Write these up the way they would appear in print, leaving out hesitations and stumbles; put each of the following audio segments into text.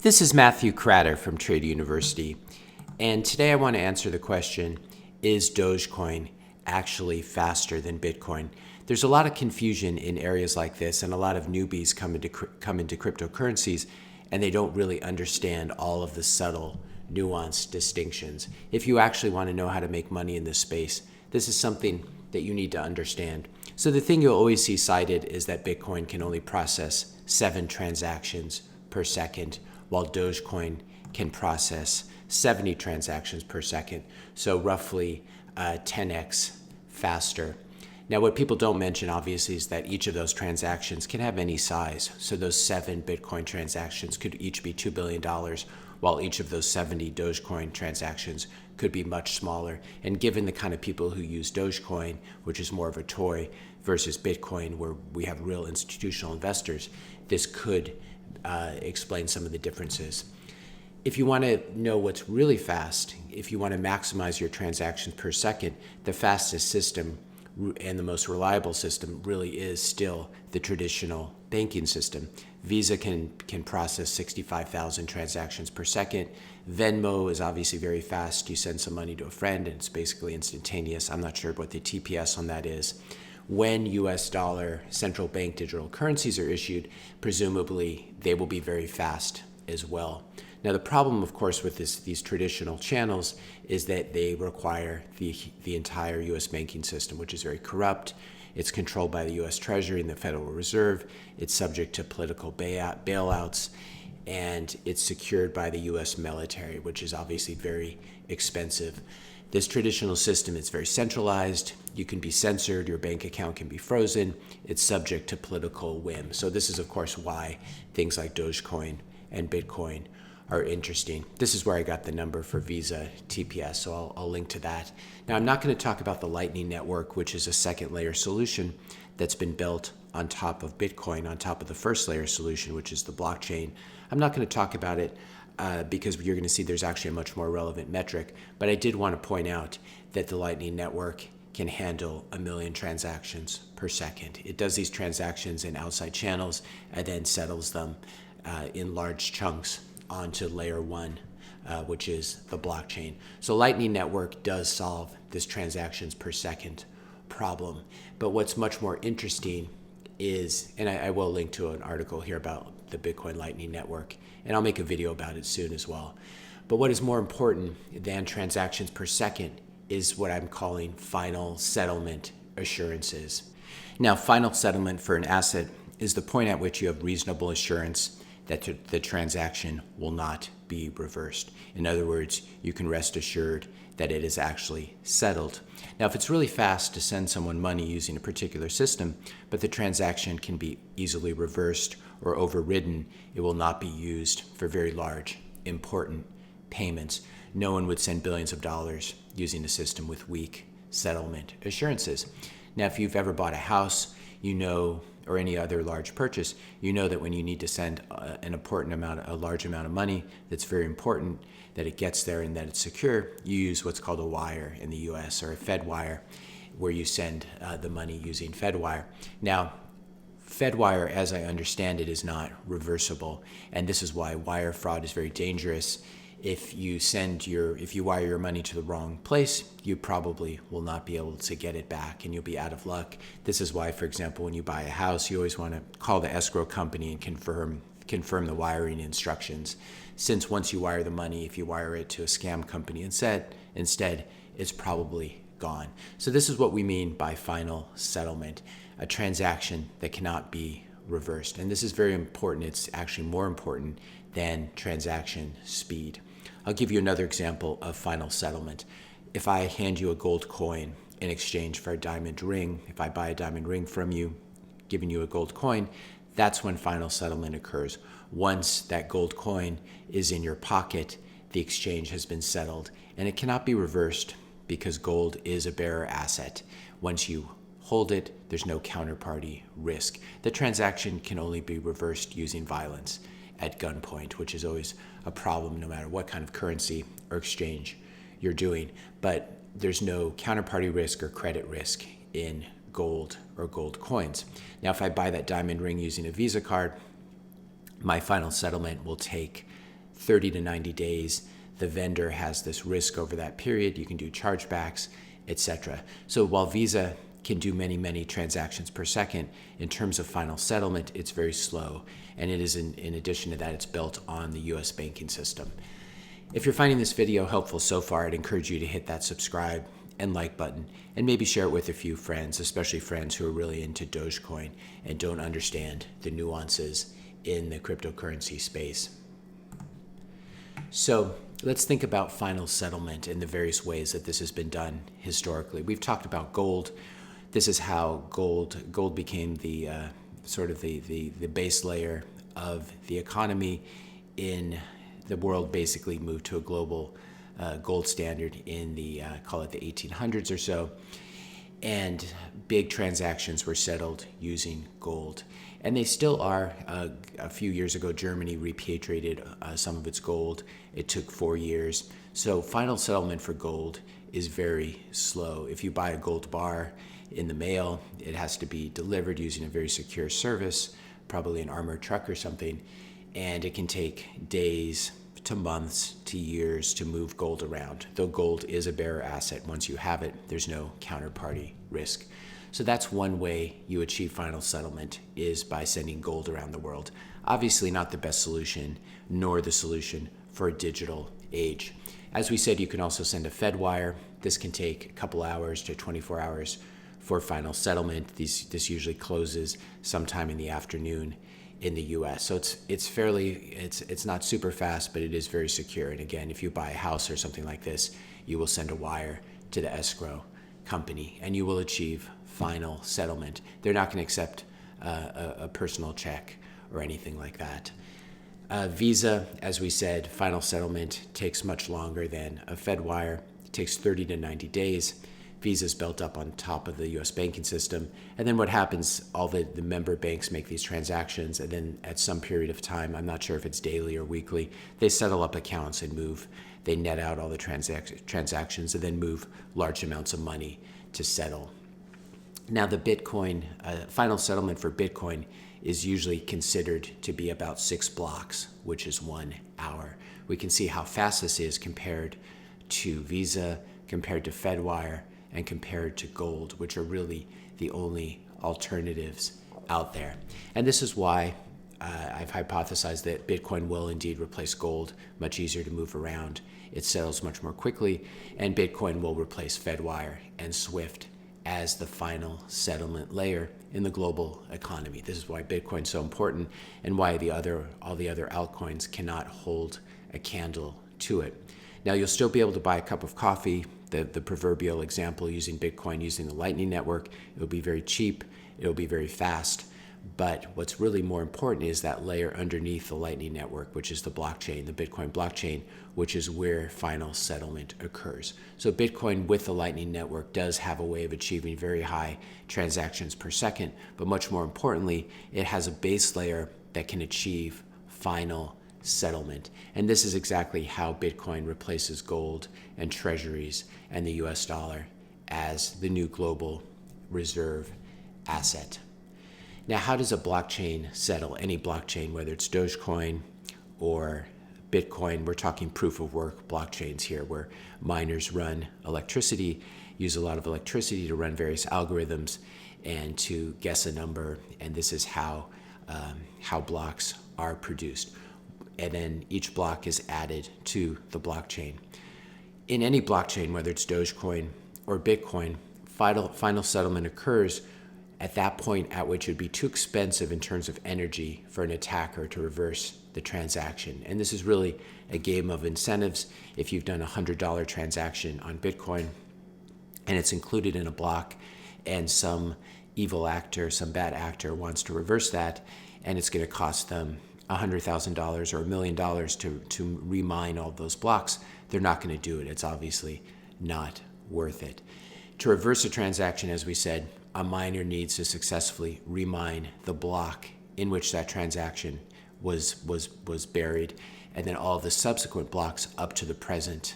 This is Matthew Cratter from Trade University, and today I want to answer the question, is Dogecoin actually faster than Bitcoin? There's a lot of confusion in areas like this, and a lot of newbies come into cryptocurrencies, and they don't really understand all of the subtle, nuanced distinctions. If you actually want to know how to make money in this space, this is something that you need to understand. So the thing you'll always see cited is that Bitcoin can only process 7 transactions per second, while Dogecoin can process 70 transactions per second, so roughly 10x faster. Now, what people don't mention, obviously, is that each of those transactions can have any size. So those 7 Bitcoin transactions could each be $2 billion, while each of those 70 Dogecoin transactions could be much smaller. And given the kind of people who use Dogecoin, which is more of a toy, versus Bitcoin, where we have real institutional investors, this could explain some of the differences. If you want to know what's really fast, if you want to maximize your transactions per second, the fastest system and the most reliable system really is still the traditional banking system. Visa can process 65,000 transactions per second. Venmo is obviously very fast. You send some money to a friend and it's basically instantaneous. I'm not sure what the TPS on that is. When US dollar central bank digital currencies are issued, presumably they will be very fast as well. Now, the problem, of course, with these traditional channels is that they require the entire US banking system, which is very corrupt. It's controlled by the US Treasury and the Federal Reserve. It's subject to political bailouts, and it's secured by the US military, which is obviously very expensive. This traditional system is very centralized. You can be censored. Your bank account can be frozen. It's subject to political whim. So this is, of course, why things like Dogecoin and Bitcoin are interesting. This is where I got the number for Visa TPS, so I'll link to that. Now, I'm not going to talk about the Lightning Network, which is a second layer solution that's been built on top of Bitcoin, on top of the first layer solution, which is the blockchain. I'm not going to talk about it because you're going to see there's actually a much more relevant metric. But I did want to point out that the Lightning Network can handle 1 million transactions per second. It does these transactions in outside channels and then settles them in large chunks onto layer 1, which is the blockchain. So Lightning Network does solve this transactions per second problem. But what's much more interesting is, and I will link to an article here about the Bitcoin Lightning Network, and I'll make a video about it soon as well. But what is more important than transactions per second is what I'm calling final settlement assurances. Now, final settlement for an asset is the point at which you have reasonable assurance that the transaction will not be reversed. In other words, you can rest assured that it is actually settled. Now, if it's really fast to send someone money using a particular system, but the transaction can be easily reversed or overridden, it will not be used for very large, important payments. No one would send billions of dollars using a system with weak settlement assurances. Now, if you've ever bought a house, you know, or any other large purchase, you know that when you need to send a large amount of money that's very important, that it gets there and that it's secure, you use what's called a wire in the US, or a Fed wire, where you send the money using Fed wire. Now, Fed wire, as I understand it, is not reversible, and this is why wire fraud is very dangerous. If you wire your money to the wrong place, you probably will not be able to get it back and you'll be out of luck. This is why, for example, when you buy a house, you always want to call the escrow company and confirm the wiring instructions. Since once you wire the money, if you wire it to a scam company instead, it's probably gone. So this is what we mean by final settlement, a transaction that cannot be reversed. And this is very important. It's actually more important than transaction speed. I'll give you another example of final settlement. If I hand you a gold coin in exchange for a diamond ring, if I buy a diamond ring from you, giving you a gold coin, that's when final settlement occurs. Once that gold coin is in your pocket, the exchange has been settled, and it cannot be reversed because gold is a bearer asset. Once you hold it, there's no counterparty risk. The transaction can only be reversed using violence at gunpoint, which is always a problem no matter what kind of currency or exchange you're doing. But there's no counterparty risk or credit risk in gold or gold coins. Now, if I buy that diamond ring using a Visa card, my final settlement will take 30 to 90 days. The vendor has this risk over that period. You can do chargebacks, etc. So while Visa can do many, many transactions per second, in terms of final settlement, it's very slow. And it is, in addition to that, it's built on the US banking system. If you're finding this video helpful so far, I'd encourage you to hit that subscribe and like button, and maybe share it with a few friends, especially friends who are really into Dogecoin and don't understand the nuances in the cryptocurrency space. So let's think about final settlement and the various ways that this has been done historically. We've talked about gold. This is how gold became the sort of the base layer of the economy in the world. Basically moved to a global gold standard in the call it the 1800s or so, and big transactions were settled using gold, and they still are. A few years ago, Germany repatriated some of its gold. It took 4 years. So final settlement for gold is very slow. If you buy a gold bar in the mail, it has to be delivered using a very secure service, probably an armored truck or something, and it can take days to months to years to move gold around. Though gold is a bearer asset, once you have it, there's no counterparty risk. So that's one way you achieve final settlement, is by sending gold around the world. Obviously not the best solution, nor the solution for a digital age. As we said, you can also send a Fed wire. This can take a couple hours to 24 hours for final settlement. This usually closes sometime in the afternoon in the US. So it's not super fast, but it is very secure. And again, if you buy a house or something like this, you will send a wire to the escrow company and you will achieve final settlement. They're not going to accept a personal check or anything like that. Visa, as we said, final settlement takes much longer than a Fed wire. It takes 30 to 90 days. Visa is built up on top of the US banking system. And then what happens, all the member banks make these transactions, and then at some period of time, I'm not sure if it's daily or weekly, they settle up accounts and move. They net out all the transactions and then move large amounts of money to settle. Now the Bitcoin, final settlement for Bitcoin is usually considered to be about 6 blocks, which is 1 hour. We can see how fast this is compared to Visa, compared to FedWire, and compared to gold, which are really the only alternatives out there. And this is why I've hypothesized that Bitcoin will indeed replace gold, much easier to move around. It settles much more quickly, and Bitcoin will replace FedWire and SWIFT as the final settlement layer in the global economy. This is why Bitcoin's so important and why all the other altcoins cannot hold a candle to it. Now you'll still be able to buy a cup of coffee, the proverbial example using Bitcoin, using the Lightning Network. It'll be very cheap, it'll be very fast, but what's really more important is that layer underneath the Lightning Network, which is the blockchain, the Bitcoin blockchain, which is where final settlement occurs. So Bitcoin with the Lightning Network does have a way of achieving very high transactions per second, but much more importantly, it has a base layer that can achieve final settlement. And this is exactly how Bitcoin replaces gold and treasuries and the US dollar as the new global reserve asset. Now, how does a blockchain settle? Any blockchain, whether it's Dogecoin or Bitcoin, we're talking proof of work blockchains here, where miners run electricity, use a lot of electricity to run various algorithms and to guess a number, and this is how blocks are produced. And then each block is added to the blockchain. In any blockchain, whether it's Dogecoin or Bitcoin, final settlement occurs at that point at which it would be too expensive in terms of energy for an attacker to reverse the transaction. And this is really a game of incentives. If you've done a $100 transaction on Bitcoin and it's included in a block, and some evil actor, some bad actor wants to reverse that, and it's going to cost them $100,000 or $1 million to remine all those blocks, they're not going to do it. It's obviously not worth it. To reverse a transaction, as we said, a miner needs to successfully remine the block in which that transaction was buried, and then all the subsequent blocks up to the present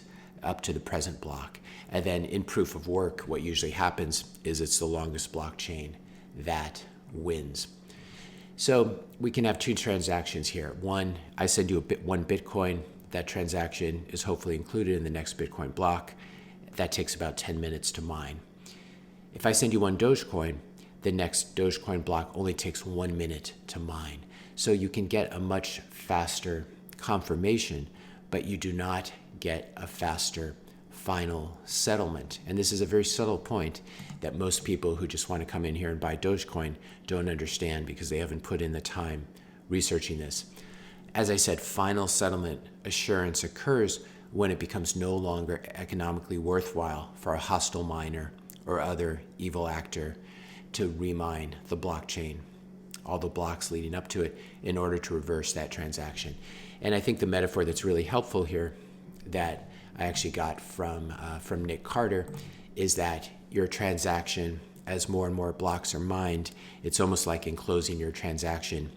block. And then in proof of work, what usually happens is it's the longest blockchain that wins. So we can have two transactions here. One, I send you one Bitcoin, that transaction is hopefully included in the next Bitcoin block. That takes about 10 minutes to mine. If I send you one Dogecoin, the next Dogecoin block only takes 1 minute to mine. So you can get a much faster confirmation, but you do not get a faster final settlement. And this is a very subtle point that most people who just want to come in here and buy Dogecoin don't understand because they haven't put in the time researching this. As I said, final settlement assurance occurs when it becomes no longer economically worthwhile for a hostile miner or other evil actor to remine the blockchain, all the blocks leading up to it, in order to reverse that transaction. And I think the metaphor that's really helpful here that I actually got from Nick Carter is that your transaction, as more and more blocks are mined, it's almost like enclosing your transaction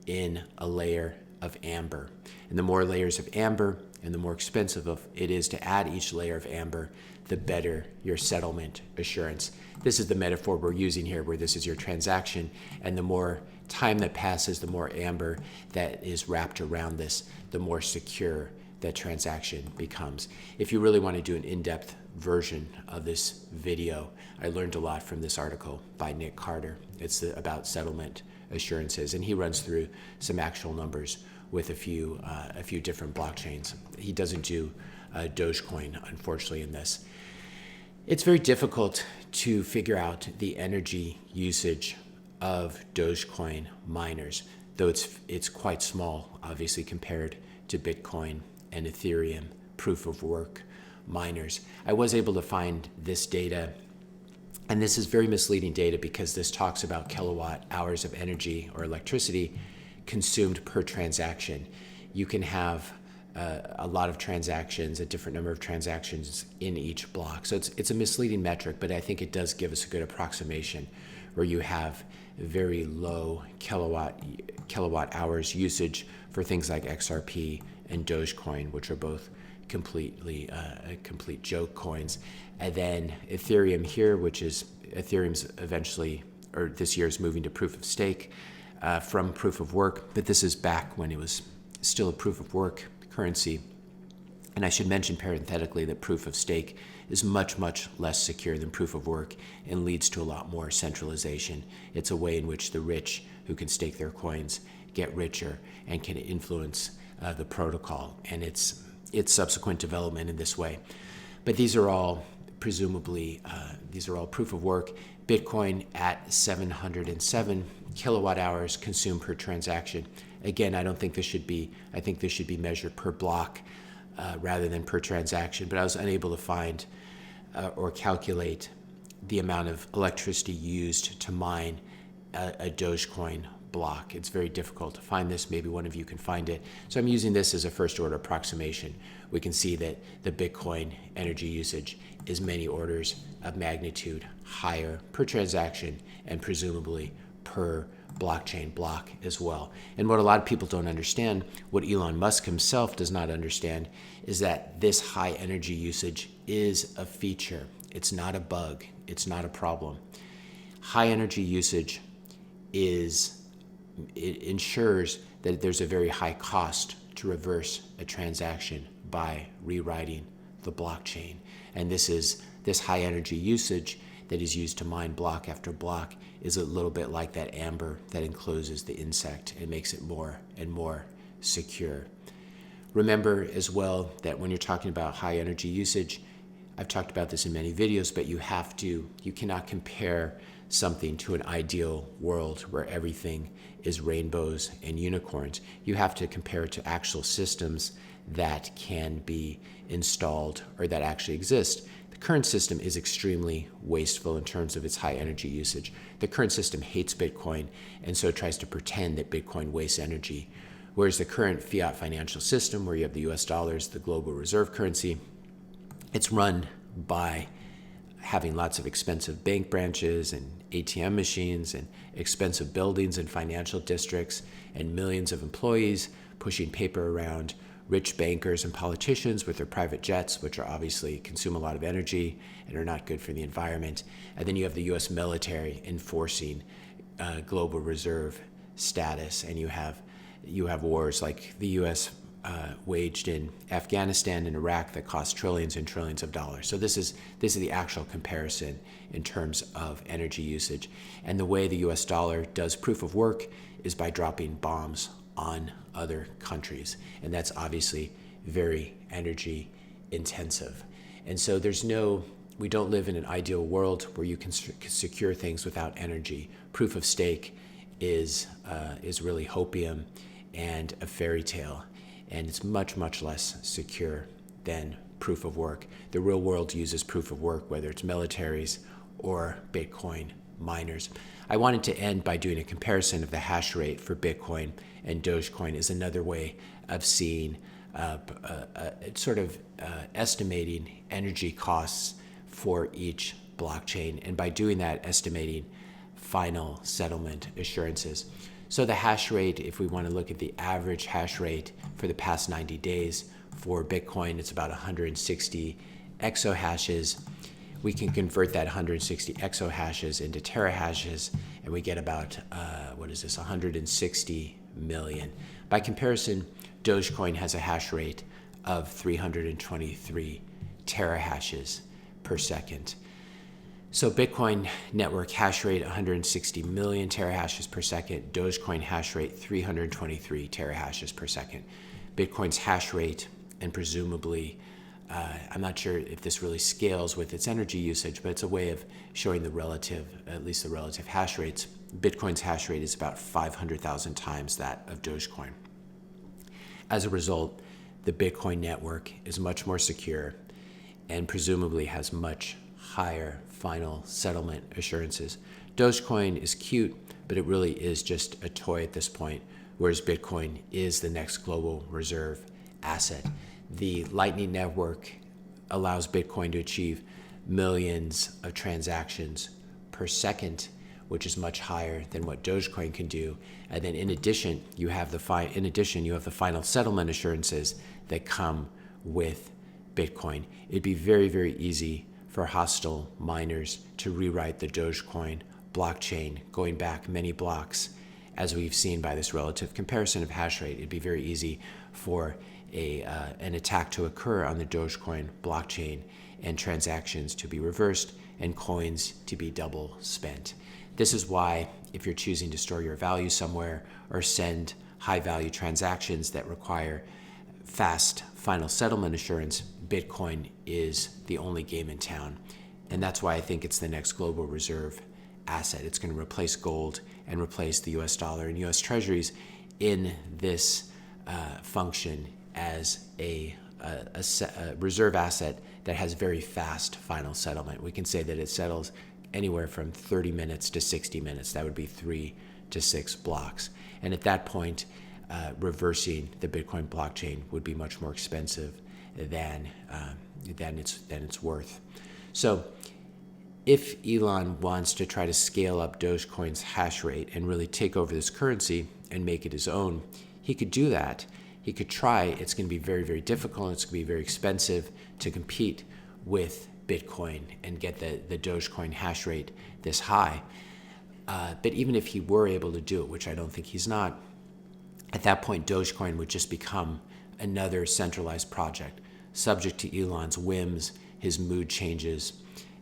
in a layer of amber. And the more layers of amber and the more expensive it is to add each layer of amber, the better your settlement assurance. This is the metaphor we're using here, where this is your transaction, and the more time that passes, the more amber that is wrapped around this, the more secure that transaction becomes. If you really want to do an in-depth version of this video, I learned a lot from this article by Nick Carter. It's about settlement assurances, and he runs through some actual numbers with a few different blockchains. He doesn't do Dogecoin, unfortunately, in this. It's very difficult to figure out the energy usage of Dogecoin miners, though it's quite small, obviously, compared to Bitcoin and Ethereum proof of work miners. I was able to find this data, and this is very misleading data because this talks about kilowatt hours of energy or electricity consumed per transaction. You can have a lot of transactions, a different number of transactions in each block. So it's a misleading metric, but I think it does give us a good approximation where you have very low kilowatt hours usage for things like XRP and Dogecoin, which are both complete joke coins. And then Ethereum here, which is Ethereum's eventually, or this year is moving to proof of stake from proof of work, but this is back when it was still a proof of work currency. And I should mention parenthetically that proof of stake is much, much less secure than proof of work and leads to a lot more centralization. It's a way in which the rich who can stake their coins get richer and can influence the protocol and its subsequent development in this way. But these are all presumably, proof of work. Bitcoin at 707 kilowatt hours consumed per transaction. Again, I think this should be measured per block rather than per transaction, but I was unable to find or calculate the amount of electricity used to mine a Dogecoin block. It's very difficult to find this. Maybe one of you can find it. So I'm using this as a first order approximation. We can see that the Bitcoin energy usage is many orders of magnitude higher per transaction and presumably per blockchain block as well. And what a lot of people don't understand, what Elon Musk himself does not understand, is that this high energy usage is a feature. It's not a bug. It's not a problem. High energy usage it ensures that there's a very high cost to reverse a transaction by rewriting the blockchain. And this high energy usage that is used to mine block after block is a little bit like that amber that encloses the insect and makes it more and more secure. Remember as well that when you're talking about high energy usage, I've talked about this in many videos, but you cannot compare something to an ideal world where everything is rainbows and unicorns. You have to compare it to actual systems that can be installed or that actually exist. The current system is extremely wasteful in terms of its high energy usage. The current system hates Bitcoin and so it tries to pretend that Bitcoin wastes energy. Whereas the current fiat financial system, where you have the US dollars, the global reserve currency, it's run by having lots of expensive bank branches and ATM machines and expensive buildings and financial districts and millions of employees pushing paper around, rich bankers and politicians with their private jets, which are obviously consume a lot of energy and are not good for the environment. And then you have the US military enforcing global reserve status, and you have wars like the US waged in Afghanistan and Iraq that cost trillions and trillions of dollars. So this is the actual comparison in terms of energy usage. And the way the US dollar does proof of work is by dropping bombs on other countries. And that's obviously very energy intensive. And so we don't live in an ideal world where you can secure things without energy. Proof of stake is really hopium and a fairy tale, and it's much, much less secure than proof of work. The real world uses proof of work, whether it's militaries or Bitcoin miners. I wanted to end by doing a comparison of the hash rate for Bitcoin and Dogecoin is another way of seeing estimating energy costs for each blockchain, and by doing that, estimating final settlement assurances. So the hash rate, if we want to look at the average hash rate for the past 90 days for Bitcoin, it's about 160 exahashes. We can convert that 160 exahashes into terahashes, and we get about, 160 million. By comparison, Dogecoin has a hash rate of 323 terahashes per second. So Bitcoin network hash rate 160 million terahashes per second, Dogecoin hash rate 323 terahashes per second. Bitcoin's hash rate, and presumably, I'm not sure if this really scales with its energy usage, but it's a way of showing at least the relative hash rates. Bitcoin's hash rate is about 500,000 times that of Dogecoin. As a result, the Bitcoin network is much more secure and presumably has much higher final settlement assurances. Dogecoin is cute, but it really is just a toy at this point, whereas Bitcoin is the next global reserve asset. The Lightning Network allows Bitcoin to achieve millions of transactions per second, which is much higher than what Dogecoin can do. And then in addition, you have the final settlement assurances that come with Bitcoin. It'd be very, very easy for hostile miners to rewrite the Dogecoin blockchain going back many blocks. As we've seen by this relative comparison of hash rate, it'd be very easy for an attack to occur on the Dogecoin blockchain and transactions to be reversed and coins to be double spent. This is why, if you're choosing to store your value somewhere or send high value transactions that require fast final settlement assurance, Bitcoin is the only game in town. And that's why I think it's the next global reserve asset. It's going to replace gold and replace the US dollar and US Treasuries in this function as a reserve asset that has very fast final settlement. We can say that it settles anywhere from 30 minutes to 60 minutes. That would be 3 to 6 blocks. And at that point, reversing the Bitcoin blockchain would be much more expensive than it's worth. So if Elon wants to try to scale up Dogecoin's hash rate and really take over this currency and make it his own, he could do that. He could try. It's going to be very, very difficult. It's going to be very expensive to compete with Bitcoin and get the Dogecoin hash rate this high. But even if he were able to do it, which I don't think he's not, at that point, Dogecoin would just become another centralized project, subject to Elon's whims, his mood changes.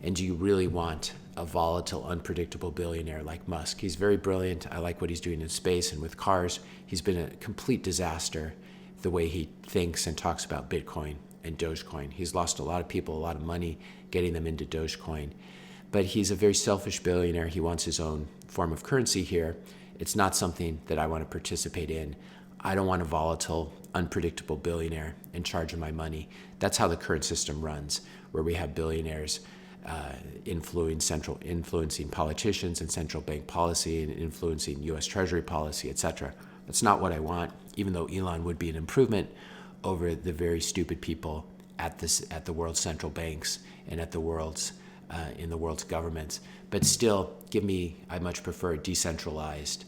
And do you really want a volatile, unpredictable billionaire like Musk? He's very brilliant. I like what he's doing in space and with cars. He's been a complete disaster the way he thinks and talks about Bitcoin and Dogecoin. He's lost a lot of people, a lot of money getting them into Dogecoin. But he's a very selfish billionaire. He wants his own form of currency here. It's not something that I want to participate in. I don't want a volatile, unpredictable billionaire in charge of my money. That's how the current system runs, where we have billionaires influencing politicians and central bank policy and influencing U.S. Treasury policy, etc. That's not what I want, even though Elon would be an improvement over the very stupid people at the world's central banks and at the world's in the world's governments. But still, I much prefer a decentralized,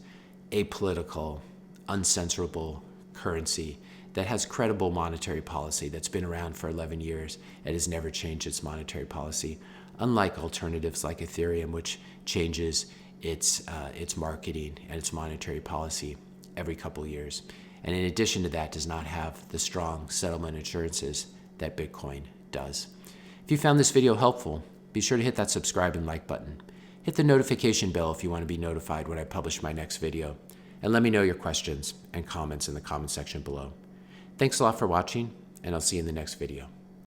apolitical, uncensorable currency that has credible monetary policy that's been around for 11 years and has never changed its monetary policy, unlike alternatives like Ethereum, which changes its marketing and its monetary policy every couple of years. And in addition to that, does not have the strong settlement assurances that Bitcoin does. If you found this video helpful, be sure to hit that subscribe and like button. Hit the notification bell if you want to be notified when I publish my next video. And let me know your questions and comments in the comment section below. Thanks a lot for watching, and I'll see you in the next video.